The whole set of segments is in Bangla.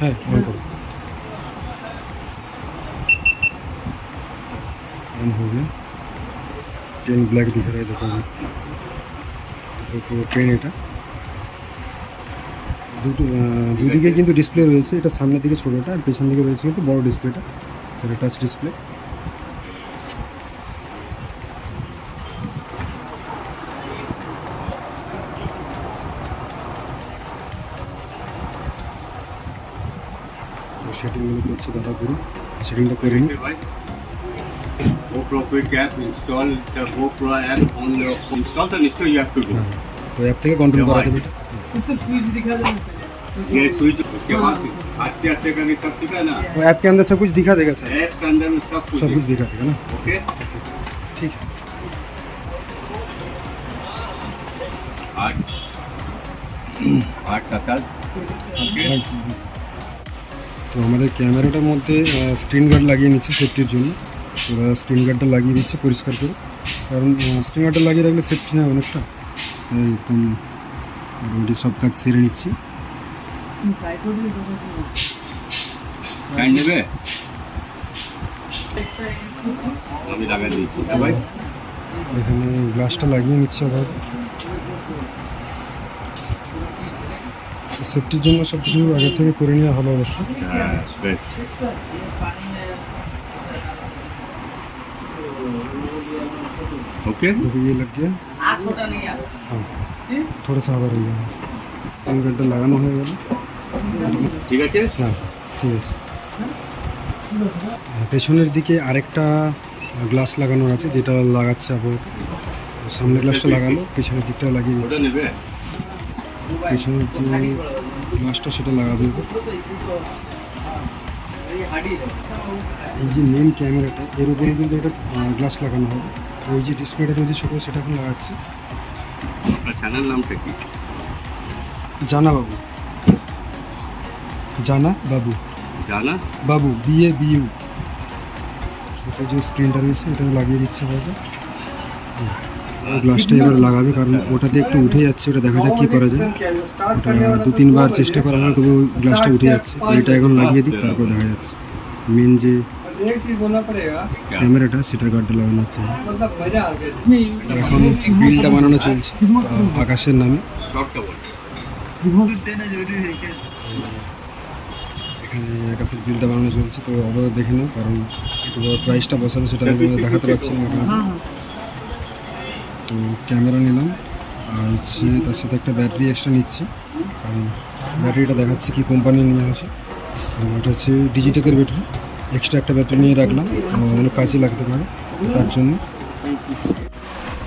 হ্যাঁ অন করো। ऑन हो गया। 10 ब्लैक दिख रहा है, देखो পুরো ট্রেন। এটা দুদিকে কিন্তু ডিসপ্লে রয়েছে, এটা সামনের দিকে ছোটোটা আর পেছন দিকে রয়েছে কিন্তু বড় ডিসপ্লেটা, এটা টাচ ডিসপ্লে। সেটিংগুলো করছে দাদা, পুরো সেটিংটা করে নিই। GoPro quick app, install the GoPro app on your install the install you have to do. तो ऐप থেকে কন্ট্রোল করা যাবে। उसका स्विच दिखा दो। ये स्विच उसके बाद आस्ते आस्ते करके सब ठीक है ना। वो ऐप के अंदर सब कुछ दिखा देगा सर। ऐप के अंदर सब कुछ दिखा देगा ना। ओके ठीक है। 8:27 ओके। তো আমাদের ক্যামেরাটার মধ্যে স্ক্রিন গার্ড লাগিয়ে নিচ্ছে সেফটির জন্য। ওরা স্ক্রিন গার্ডটা লাগিয়ে দিচ্ছে পরিষ্কার করে, কারণ স্ক্রিন গার্ডটা লাগিয়ে রাখলে সেফটি না অনেকটা। একদম মোটামুটি সব কাজ সেরে নিচ্ছি। স্ট্যান্ড নেবে আমি লাগিয়ে দিচ্ছি ভাই। এখানে গ্লাসটা লাগিয়ে নিচ্ছে আবার সেফটির জন্য। সব কিছু আগে থেকে করে নেওয়া ভালো অবশ্য। হ্যাঁ বেশ। ओके देखो ये लग गया। हाँ थोड़ा सा आवर हो गया। स्क्रीन गार्डটা লাগানো হয়ে গেল। ঠিক আছে। হ্যাঁ ঠিক আছে। পেছনের দিকে আরেকটা গ্লাস লাগানোর আছে, যেটা লাগাচ্ছে আবার। সামনের গ্লাসটা লাগালো, পেছনের দিকটা লাগিয়ে ওটা দিচ্ছে। নেবে পেছনের যে গ্লাসটা সেটা লাগাবে। এই যে মেন ক্যামেরাটা, এর উপরে কিন্তু একটা গ্লাস লাগানো হবে। ওই যে ডিসপ্লেটা রয়েছে ছোটো, সেটা এখন লাগাচ্ছে। আপনার চ্যানেল নামটা কি? জানা বাবু। জানা বাবু। জানা বাবু BABU। ছোটো যে স্ক্রিনটা রয়েছে এটা লাগিয়ে দিচ্ছে বাবু। গ্লাসটা এবার লাগাবে, কারণ ওটাতে একটু উঠে যাচ্ছে। ওটা দেখা যাক কী করা যায়। ওটা 2-3 বার চেষ্টা করা হয়, তবু গ্লাসটা উঠে যাচ্ছে। এটা এখন লাগিয়ে দিই, তারপর দেখা যাচ্ছে মেন যে ক্যামেরাটা সেটার গার্ডটা লাগানো হচ্ছে। এখন বিলটা বানানো চলছে আকাশের নামে। এখানে আকাশের বিলটা বানানো চলছে, তো অবশ্যই দেখে নাও, কারণ একটু প্রাইসটা বসাবে সেটা দেখাতে পারছি না। তো ক্যামেরা নিলাম, আর হচ্ছে তার সাথে একটা ব্যাটারি এক্সট্রা নিচ্ছি, কারণ ব্যাটারিটা দেখাচ্ছে কি কোম্পানি নিয়ে আসে। এটা হচ্ছে ডিজিটেকের ব্যাটারি। এক্সট্রা একটা ব্যাটারি নিয়ে রাখলাম, অনেক কাজে লাগতে পারে তার জন্য।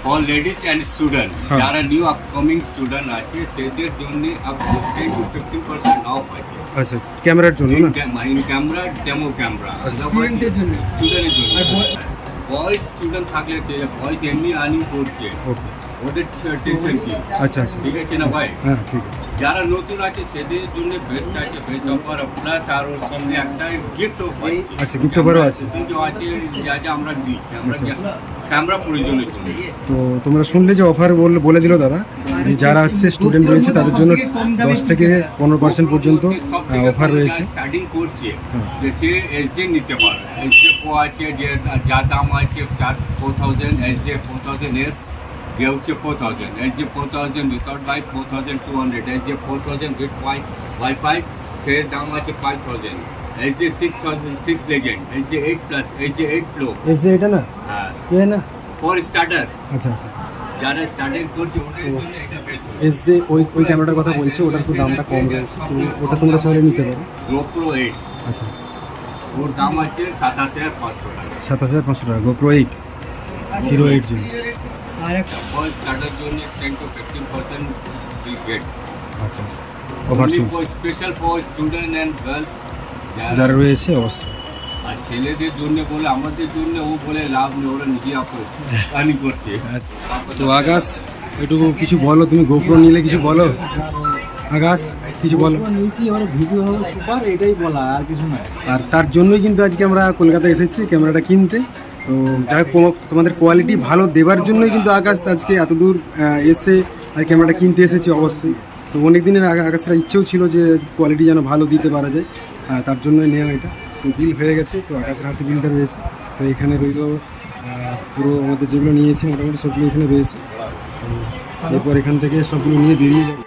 all ladies and student যারা নিউ আপকামিং স্টুডেন্ট আছে সেদের জন্য আপ টু 10 to 15% অফ আছে। আচ্ছা ক্যামেরার জন্য না? ইন ক্যামেরা ডেমো ক্যামেরা স্টুডেন্টের জন্য। বয়েজ স্টুডেন্ট থাকলে বয়েজ এমনি আর্নিং করছে, ওকে ওদের টেনশন কি? আচ্ছা আচ্ছা ঠিক আছে না ভাই? হ্যাঁ ঠিক আছে। যারা নতুন আছে সেদের জন্য বেস্ট আছে, বেস্ট অফার প্লাস আর ওর সঙ্গে একটা গিফট অফার। আচ্ছা গিফট অফারও আছে। যা যা আমরা দিই ক্যামেরা প্রয়োজনের জন্য। তো তোমরা শুনলে যে অফার বলে দিল দাদা, যে যারা হচ্ছে স্টুডেন্ট রয়েছে তাদের জন্য 10 থেকে 15% পর্যন্ত অফার রয়েছে। স্টার্টিং করছে যে এসজে নিতে পারে। এসজে প্রো আছে, যে যা দাম আছে 4000, এসজে 4000 এর ये হচ্ছে 4000, SJ 4000 without by 4200, SJ 4000 with wifi সের দাম আছে 5000, SJ 6006 legend, SJ 8 plus, SJ 8 pro. SJ এটা না? হ্যাঁ এ না ফর স্টার্টার। আচ্ছা আচ্ছা যারা স্টার্টিং করছে ওদের জন্য এটা বেস্ট। এসজে ওই ক্যামেরাটার কথা বলছি, ওটার তো দামটা কম রয়েছে, তো ওটা তোমরা চাইলে নিতে পারো। GoPro 8 আচ্ছা ওর দাম আছে 7500 টাকা। 7500 টাকা GoPro 8 হিরো 8 জন্য। আর একটা ফর স্টার্টার জন্য 10 to 15% will get। আচ্ছা আচ্ছা অফার চলছে special for student and girls যারা রয়েছে অবশ্যই। আর ছেলেদের জন্য বলে, আমাদের জন্য ও বলে লাভ নেই, ওরা নিজে আর্নিং করছে। তো আকাশ একটু কিছু বলো, তুমি GoPro নিলে কিছু বলো আকাশ, কিছু বলো। নিচে আমার ভিডিও হবে সুপার, এটাই বলা আর কিছু নয়। আর তার জন্যই কিন্তু আজকে আমরা কলকাতা এসেছি ক্যামেরাটা কিনতে। তো যাই হোক তোমাদের কোয়ালিটি ভালো দেওয়ার জন্যই কিন্তু আকাশ আজকে এত দূর এসে আর ক্যামেরাটা কিনতে এসেছি অবশ্যই। তো অনেক দিনের আগে আকাশের ইচ্ছেও ছিল যে কোয়ালিটি যেন ভালো দিতে পারা যায়, তার জন্যই নেওয়া এটা। তো বিল হয়ে গেছে, তো আকাশের হাতে বিলটা রয়েছে। তো এখানে রইল পুরো আমাদের যেগুলো নিয়েছি মোটামুটি সবগুলো এখানে রয়েছে। তো এরপর এখান থেকে সবগুলো নিয়ে বেরিয়ে যাবো।